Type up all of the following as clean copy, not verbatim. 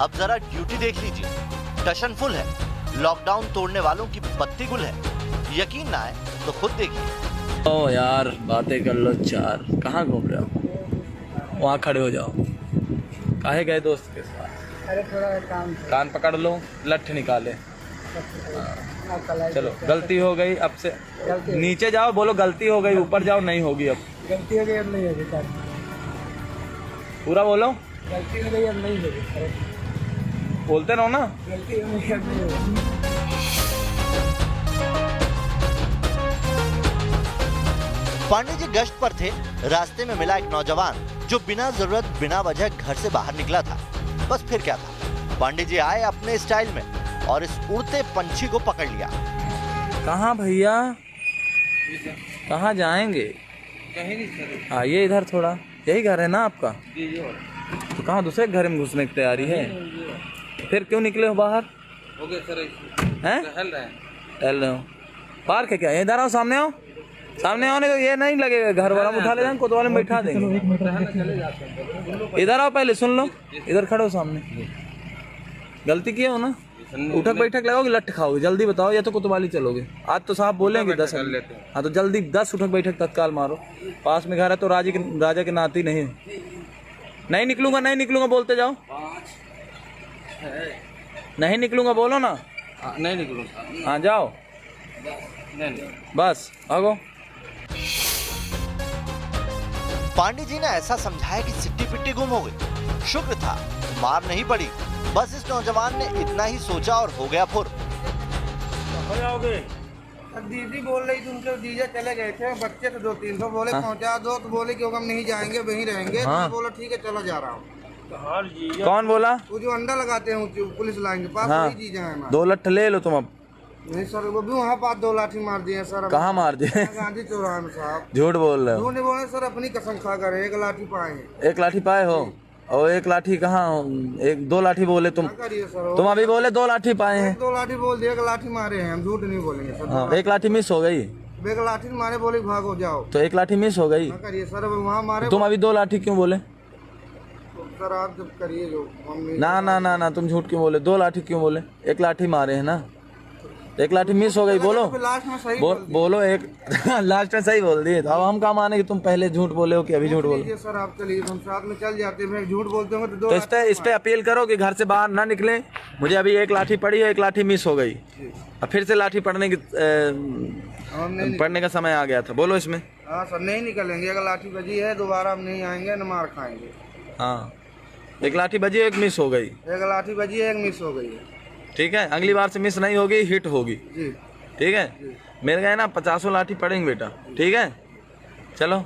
अब जरा ड्यूटी देख लीजिए, टशन फुल है। लॉकडाउन तोड़ने वालों की बत्ती गुल है। यकीन ना आए तो खुद देखिए। ओ यार, बातें कर लो चार। कहाँ घूम रहे हो? वहाँ खड़े हो जाओ। काहे गए दोस्त के साथ? अरे थोड़ा काम था। कान पकड़ लो, लठ निकाले। चलो, गलती हो गई, अब से नीचे जाओ, बोलो गलती हो गई। ऊपर जाओ, नहीं होगी अब। गलती हो गई, अब नहीं होगी सर। पूरा बोलो। गलती हो गई, अब नहीं होगी सर। बोलते रहो ना। गलती हो गई, अब नहीं होगी। पांडे जी गश्त पर थे। रास्ते में मिला एक नौजवान जो बिना जरूरत बिना वजह घर से बाहर निकला था। बस फिर क्या था, पांडे जी आए अपने स्टाइल में और इस उड़ते पंछी को पकड़ लिया। कहाँ भैया, कहाँ जाएंगे? आइए इधर थोड़ा। यही घर है ना आपका? तो कहाँ दूसरे घर में घुसने की तैयारी है? फिर क्यों निकले हो बाहर? हो गया सर, हैं? टहल रहे हो? पार्क है क्या? इधर आओ, सामने आओ। सामने आओ, नहीं तो ये नहीं लगेगा। घर वाला उठा ले जाएंगे, कोतवाल में बैठा देंगे। इधर आओ, पहले सुन लो। इधर खड़े हो सामने। गलती किए हो ना? उठक बैठक लगाओगे, लठ खाओगे। जल्दी बताओ, या तो कोतवाली चलोगे। आज तो साहब बोलेंगे 10। हाँ तो जल्दी 10 उठक बैठक तत्काल मारो। पास में घर है तो राजा के नाती नहीं निकलूंगा, नहीं निकलूंगा बोलते जाओ। नहीं निकलूंगा बोलो ना। नहीं निकलूंगा। हाँ जाओ, बस भागो। पांडे जी ने ऐसा समझाया कि सिट्टी पिट्टी गुम हो गई। शुक्र था मार नहीं पड़ी। बस इस नौजवान ने इतना ही सोचा और हो गया फुर। दीदी बोल रही थी, उनके जीजा चले गए थे, बच्चे थे 200-300, बोले पहुंचा दो, तो बोले कि हम नहीं जाएंगे, वहीं रहेंगे। तो बोला ठीक है, चला जा रहा हूँ। कौन बोला? वो जो अंडा लगाते हैं पुलिस लाइन के पास, वही जीजा है हमारे। 2 लठ ले लो तुम अब। नहीं सर, वो भी वहाँ पास 2 लाठी मार दिए सर। कहाँ मार दिए? गांधी चौराहे में साहब। झूठ बोल रहे हो। झूठ नहीं बोले सर, अपनी कसम खा कर 1 लाठी पाए हैं। 1 लाठी पाए हो? और 1 लाठी कहाँ? 2 लाठी बोले तुम। तुम अभी बोले 2 लाठी पाए हैं। 2 लाठी बोल दिया, 1 लाठी मारे हैं। हम झूठ नहीं बोलेंगे सर। हाँ, 1 लाठी मिस हो गई। 1 लाठी मारे, बोले भागो जाओ। तो 1 लाठी मिस हो गई। करिए सर, अब वहाँ मारे। तुम अभी 2 लाठी क्यों बोले? सर आप जब करिए जो ना, तुम झूठ क्यों बोले? 2 लाठी क्यों बोले? 1 लाठी मारे है ना। 1 लाठी मिस हो गई, बोलो। लास्ट में सही बोलो एक। लास्ट में सही बोल दिए। तो अब हम क्या माने कि तुम पहले झूठ बोले हो कि अभी झूठ बोले? सर आप चलिए, हम साथ में चल जाते हैं। झूठ बोलते होंगे तो इस पे अपील करो कि घर से बाहर ना निकले। मुझे अभी 1 लाठी पड़ी है, 1 लाठी मिस हो गई। अब फिर से लाठी पड़ने का समय आ गया था। बोलो इसमें। हाँ सर, नहीं निकलेंगे। 1 लाठी बजी है, दोबारा हम नहीं आएंगे, न मार खाएंगे। हाँ, 1 लाठी बजी, 1 मिस हो गई। 1 लाठी बजी है, 1 मिस हो गई है। ठीक है, अगली बार से मिस नहीं होगी, हिट होगी। जी ठीक है। मेरे गए ना 50 लाठी पड़ेंगे बेटा। ठीक है, चलो।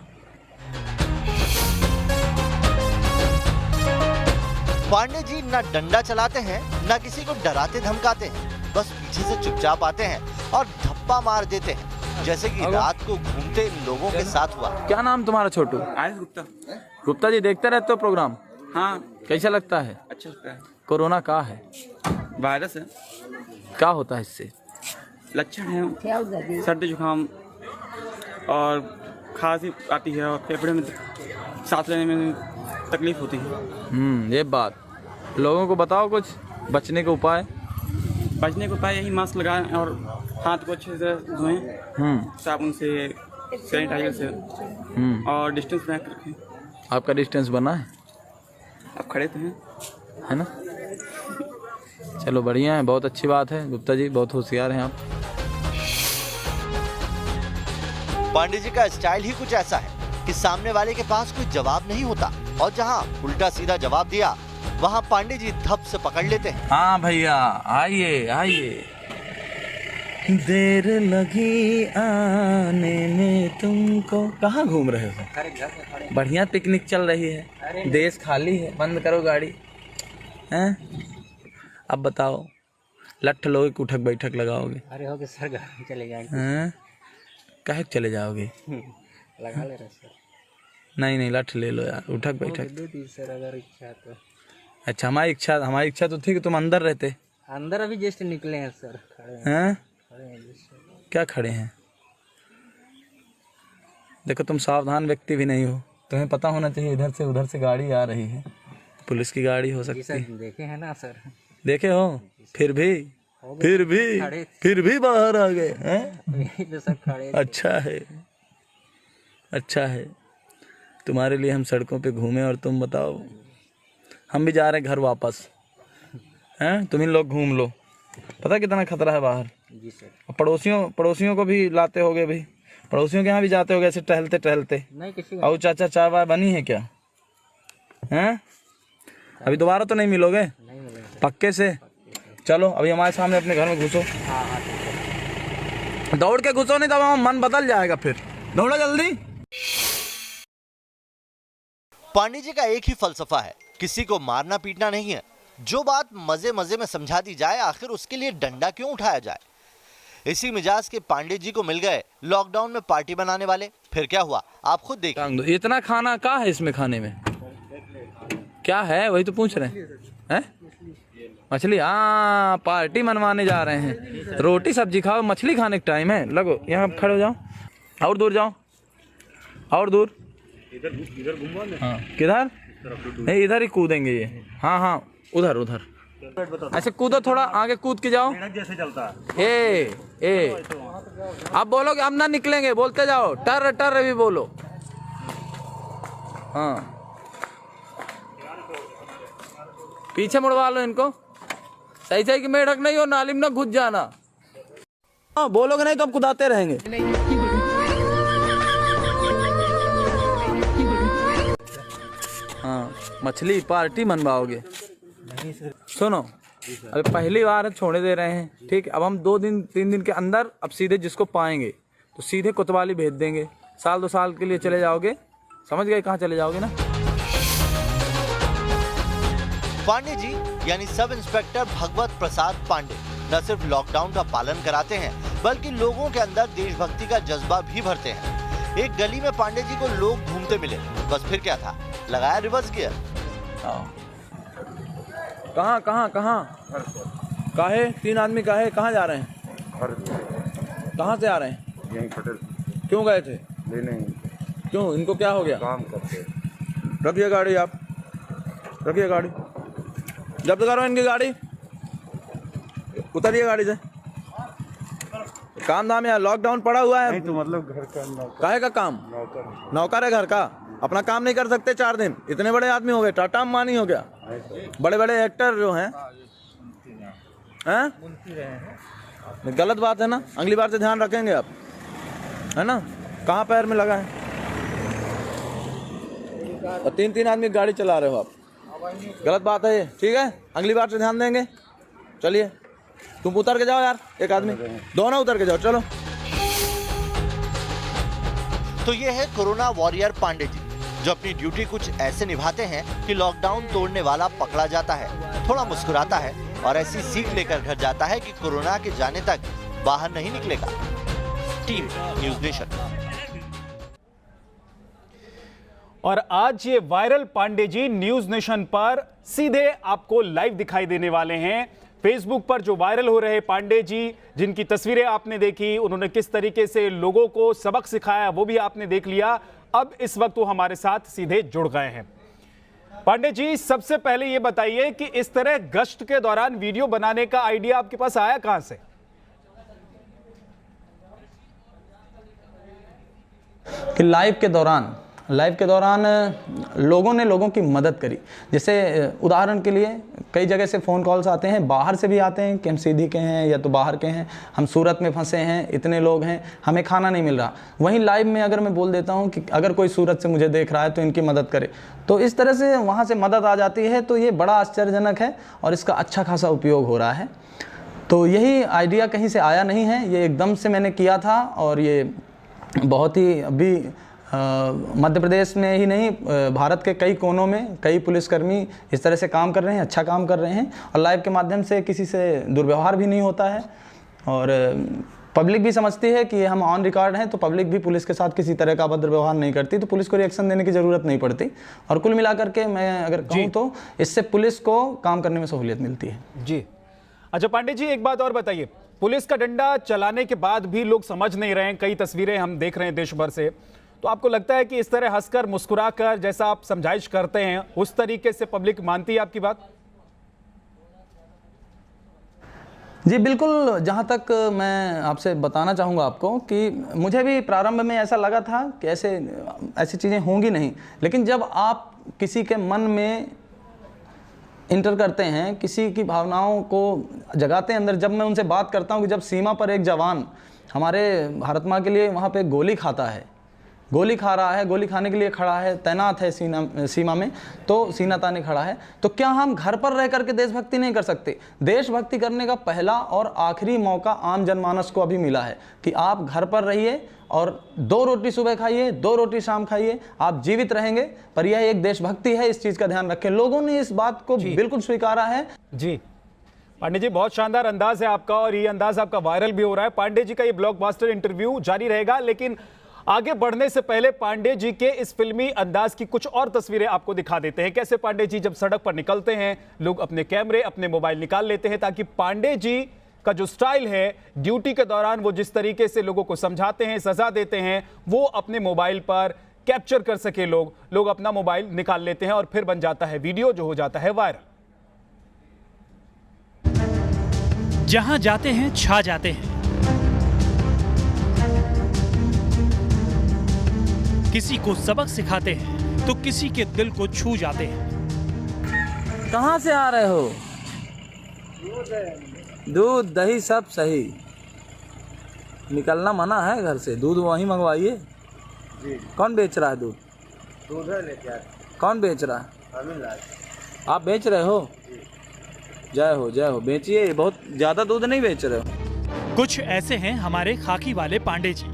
पांडे जी न डंडा चलाते हैं, न किसी को डराते धमकाते हैं। बस पीछे से चुपचाप आते हैं और धप्पा मार देते हैं, जैसे कि रात को घूमते लोगों के साथ हुआ। क्या नाम तुम्हारा? छोटू? आयुष गुप्ता। गुप्ता जी, देखते रहते हो प्रोग्राम? हाँ। कैसा लगता है? अच्छा लगता है। कोरोना का है? वायरस है। क्या होता है इससे? लक्षण है सर्दी जुकाम और खांसी आती है और फेफड़े में सांस लेने में तकलीफ होती है। ये बात। लोगों को बताओ कुछ बचने के उपाय। बचने के उपाय यही मास्क लगाएं और हाथ को अच्छे से धोएं साबुन से, सैनिटाइजर से, और डिस्टेंस बनाए रखें। आपका डिस्टेंस बना है? आप खड़े तो हैं, है ना? चलो बढ़िया है, बहुत अच्छी बात है। गुप्ता जी बहुत होशियार हैं आप। पांडे जी का स्टाइल ही कुछ ऐसा है कि सामने वाले के पास कोई जवाब नहीं होता, और जहां उल्टा सीधा जवाब दिया वहां पांडे जी धप से पकड़ लेते हैं। हाँ भैया, आइए आइए। देर लगी आने में तुमको। कहाँ घूम रहे हो? बढ़िया पिकनिक चल रही है, देश खाली है। बंद करो गाड़ी। हैं? अब बताओ, लठ लोगे कि उठक बैठक लगाओगे? अरे हो गए सर, घर चले जाएंगे। हैं? काहे चले जाओगे? लगा ले रहे सर। नहीं, लठ ले लो यार। उठक बैठक सर अगर इच्छा तो। अच्छा, हमारी इच्छा तो थी कि तुम अंदर रहते। अंदर अभी जस्ट निकले हैं सर। खड़े हैं? हैं। क्या खड़े हैं? देखो, तुम सावधान व्यक्ति भी नहीं हो। तुम्हें पता होना चाहिए इधर से उधर से गाड़ी आ रही है, पुलिस की गाड़ी हो सकती है। देखे हैं ना सर, देखे हो, फिर भी बाहर आ गए हैं। सर खड़े अच्छा है तुम्हारे लिए हम सड़कों पे घूमे और तुम बताओ, हम भी जा रहे हैं घर वापस हैं, तुम इन लोग घूम लो। पता कितना खतरा है बाहर। जी सर। और पड़ोसियों को भी लाते होगे भाई, पड़ोसियों के यहाँ भी जाते होगे ऐसे टहलते। नहीं किसी और चाचा चाय वाय बनी है क्या? हैं अभी दोबारा तो नहीं मिलोगे? नहीं मिलेगा। पक्के से? चलो अभी हमारे सामने अपने घर में घुसो। दौड़ के घुसो, नहीं तो हमारा मन बदल जाएगा फिर। दौड़ो जल्दी। पांडे जी का एक ही फलसफा है, किसी को मारना पीटना नहीं है। जो बात मजे मजे में समझा दी जाए, आखिर उसके लिए डंडा क्यों उठाया जाए। इसी मिजाज के पांडे जी को मिल गए लॉकडाउन में पार्टी बनाने वाले। फिर क्या हुआ आप खुद देखिए। इतना खाना क्या है इसमें? खाने में क्या है वही तो पूछ रहे हैं। मछली? हाँ, पार्टी मनवाने जा रहे हैं। रोटी सब्जी खाओ, मछली खाने का टाइम है। लगो यहाँ खड़े हो जाओ, और दूर जाओ, और दूर। इधर घूमो। हाँ किधर? नहीं इधर ही कूदेंगे ये। हाँ उधर ऐसे कूदो, थोड़ा आगे कूद के जाओ। जैसे चलता है। ए आप बोलोगे हम ना निकलेंगे, बोलते जाओ। टर भी बोलो। हाँ पीछे मुड़वा लो इनको। सही कि मेढक नहीं हो, नाली में ना घुस जाना। हाँ बोलोगे नहीं तो हम कुदाते रहेंगे। हाँ मछली पार्टी मनवाओगे? सुनो अभी पहली बार छोड़े दे रहे हैं, ठीक। अब हम 2-3 दिन के अंदर अब सीधे जिसको पाएंगे तो सीधे कोतवाली भेज देंगे। 1-2 साल के लिए चले जाओगे, समझ गए कहाँ चले जाओगे ना। पांडे जी यानी सब इंस्पेक्टर भगवत प्रसाद पांडे न सिर्फ लॉकडाउन का पालन कराते हैं, बल्कि लोगों के अंदर देशभक्ति का जज्बा भी भरते हैं। एक गली में पांडे जी को लोग घूमते मिले, बस फिर क्या था, लगाया रिवर्स गियर। कहाँ काहे 3 आदमी काहे कहाँ जा रहे हैं? कहाँ से आ रहे हैं? यहीं पटेल। क्यों गए थे? नहीं क्यों, इनको क्या हो गया? काम करते। रखिए गाड़ी, आप रखिए गाड़ी, जब्त करो इनकी गाड़ी, उतरिए गाड़ी से। काम धाम है, लॉकडाउन पड़ा हुआ है। नहीं तो मतलब घर का काहे का काम? नौकर है घर का, अपना काम नहीं कर सकते 4 दिन? इतने बड़े आदमी हो गए, टाटा अंबानी हो गया। बड़े एक्टर जो हैं गलत बात है ना, अगली बार से ध्यान रखेंगे आप, है ना। कहाँ पैर में लगा है? और 3 आदमी गाड़ी चला रहे हो आप, गलत बात है ये, ठीक है। अगली बार से ध्यान देंगे। चलिए तुम उतर के जाओ यार, एक आदमी, दोनों उतर के जाओ, चलो। तो ये है कोरोना वॉरियर पांडे जी, जो अपनी ड्यूटी कुछ ऐसे निभाते हैं कि लॉकडाउन तोड़ने वाला पकड़ा जाता है, थोड़ा मुस्कुराता है और ऐसी सीख लेकर घर जाता है कि कोरोना के जाने तक बाहर नहीं निकलेगा। Team news nation. और आज ये viral Pandey ji news nation पर सीधे आपको लाइव दिखाई देने वाले हैं। फेसबुक पर जो वायरल हो रहे पांडे जी, जिनकी तस्वीरें आपने देखी, उन्होंने किस तरीके से लोगों को सबक सिखाया वो भी आपने देख लिया। अब इस वक्त वो हमारे साथ सीधे जुड़ गए हैं। पांडे जी, सबसे पहले ये बताइए कि इस तरह गश्त के दौरान वीडियो बनाने का आइडिया आपके पास आया कहां से? कि लाइव के दौरान लोगों ने लोगों की मदद करी। जैसे उदाहरण के लिए कई जगह से फ़ोन कॉल्स आते हैं, बाहर से भी आते हैं कि हम सीधी के हैं या तो बाहर के हैं, हम सूरत में फंसे हैं, इतने लोग हैं, हमें खाना नहीं मिल रहा। वहीं लाइव में अगर मैं बोल देता हूं कि अगर कोई सूरत से मुझे देख रहा है तो इनकी मदद करे, तो इस तरह से वहाँ से मदद आ जाती है। तो ये बड़ा आश्चर्यजनक है और इसका अच्छा खासा उपयोग हो रहा है। तो यही आइडिया कहीं से आया नहीं है, ये एकदम से मैंने किया था। और ये बहुत ही अभी मध्य प्रदेश में ही नहीं, भारत के कई कोनों में कई पुलिसकर्मी इस तरह से काम कर रहे हैं, अच्छा काम कर रहे हैं। और लाइव के माध्यम से किसी से दुर्व्यवहार भी नहीं होता है और पब्लिक भी समझती है कि हम ऑन रिकॉर्ड हैं, तो पब्लिक भी पुलिस के साथ किसी तरह का अभद्र व्यवहार नहीं करती, तो पुलिस को रिएक्शन देने की ज़रूरत नहीं पड़ती। और कुल मिलाकर के मैं अगर कहूँ तो इससे पुलिस को काम करने में सहूलियत मिलती है। जी अच्छा पांडे जी, एक बात और बताइए, पुलिस का डंडा चलाने के बाद भी लोग समझ नहीं रहे हैं, कई तस्वीरें हम देख रहे हैं देश भर से, तो आपको लगता है कि इस तरह हंसकर मुस्कुराकर जैसा आप समझाइश करते हैं उस तरीके से पब्लिक मानती है आपकी बात? जी बिल्कुल, जहाँ तक मैं आपसे बताना चाहूँगा आपको कि मुझे भी प्रारंभ में ऐसा लगा था कि ऐसी चीज़ें होंगी नहीं, लेकिन जब आप किसी के मन में इंटर करते हैं, किसी की भावनाओं को जगाते हैं अंदर, जब मैं उनसे बात करता हूँ कि जब सीमा पर एक जवान हमारे भारत माँ के लिए वहाँ पे गोली खाता है, गोली खा रहा है, गोली खाने के लिए खड़ा है, तैनात है सीमा में, तो सीना ताने खड़ा है, तो क्या हम घर पर रह करके देशभक्ति नहीं कर सकते? देशभक्ति करने का पहला और आखिरी मौका आम जनमानस को अभी मिला है कि आप घर पर रहिए और 2 रोटी सुबह खाइए, 2 रोटी शाम खाइए, आप जीवित रहेंगे। पर यह एक देशभक्ति है, इस चीज़ का ध्यान रखें। लोगों ने इस बात को बिल्कुल स्वीकारा है। जी पांडे जी, बहुत शानदार अंदाज है आपका और ये अंदाज आपका वायरल भी हो रहा है। पांडे जी का ये ब्लॉकबस्टर इंटरव्यू जारी रहेगा, लेकिन आगे बढ़ने से पहले पांडे जी के इस फिल्मी अंदाज की कुछ और तस्वीरें आपको दिखा देते हैं। कैसे पांडे जी जब सड़क पर निकलते हैं, लोग अपने कैमरे, अपने मोबाइल निकाल लेते हैं ताकि पांडे जी का जो स्टाइल है ड्यूटी के दौरान वो जिस तरीके से लोगों को समझाते हैं, सजा देते हैं, वो अपने मोबाइल पर कैप्चर कर सके। लोग अपना मोबाइल निकाल लेते हैं और फिर बन जाता है वीडियो जो हो जाता है वायरल। जहां जाते हैं छा जाते हैं। किसी को सबक सिखाते हैं तो किसी के दिल को छू जाते हैं। कहाँ से आ रहे हो? दूध दही सब सही, निकलना मना है घर से। दूध वहीं मंगवाइए। कौन बेच रहा है दूध? दूध है लेके आए। कौन बेच रहा है? अभी लाए। आप बेच रहे हो? जय हो जय हो, बेचिए। बहुत ज़्यादा दूध नहीं बेच रहे हो। कुछ ऐसे हैं हमारे खाकी वाले पांडे जी।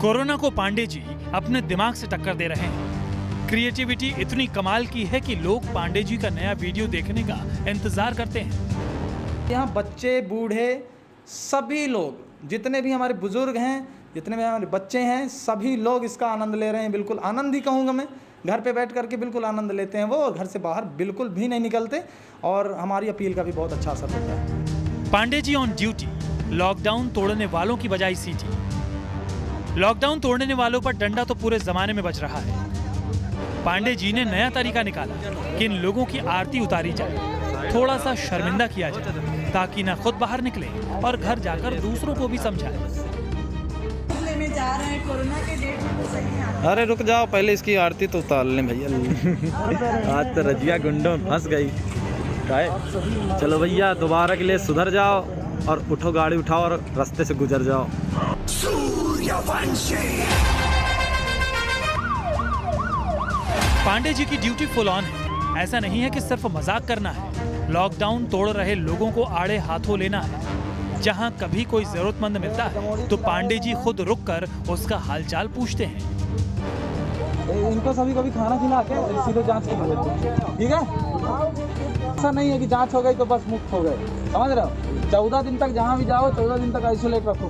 कोरोना को पांडे जी अपने दिमाग से टक्कर दे रहे हैं। क्रिएटिविटी इतनी कमाल की है कि लोग पांडे जी का नया वीडियो देखने का इंतजार करते हैं। यहाँ बच्चे बूढ़े सभी लोग, जितने भी हमारे बुजुर्ग हैं, जितने भी हमारे बच्चे हैं, सभी लोग इसका आनंद ले रहे हैं। बिल्कुल आनंद ही कहूँगा मैं। घर पे बैठ करके बिल्कुल आनंद लेते हैं वो, और घर से बाहर बिल्कुल भी नहीं निकलते, और हमारी अपील का भी बहुत अच्छा असर होता है। Pandey ji on duty, lockdown तोड़ने वालों की बजाई सीटी। लॉकडाउन तोड़ने वालों पर डंडा तो पूरे जमाने में बज रहा है। पांडे जी ने नया तरीका निकाला कि इन लोगों की आरती उतारी जाए, थोड़ा सा शर्मिंदा किया जाए, ताकि न खुद बाहर निकले और घर जाकर दूसरों को भी समझाए। में जा रहे हैं, कोरोना के डेट में तो सही है। अरे रुक जाओ, पहले इसकी आरती तो उतार लें भैया। आज तो रजिया गुंडों फंस गई। चलो भैया, दोबारा के लिए सुधर जाओ और उठो, गाड़ी उठाओ और रास्ते से गुजर जाओ। पांडे जी की ड्यूटी फुल ऑन है। ऐसा नहीं है कि सिर्फ मजाक करना है, लॉकडाउन तोड़ रहे लोगों को आड़े हाथों लेना है। जहां कभी कोई जरूरतमंद मिलता है तो पांडे जी खुद रुककर उसका हालचाल पूछते हैं। इनको सभी को भी खाना खिला के सीधे जांच कर लेते, ठीक है? ऐसा नहीं है कि जांच हो गई तो बस मुक्त हो गए, समझ रहे हो? 14 दिन तक जहां भी जाओ, 14 दिन तक आइसोलेट रखो।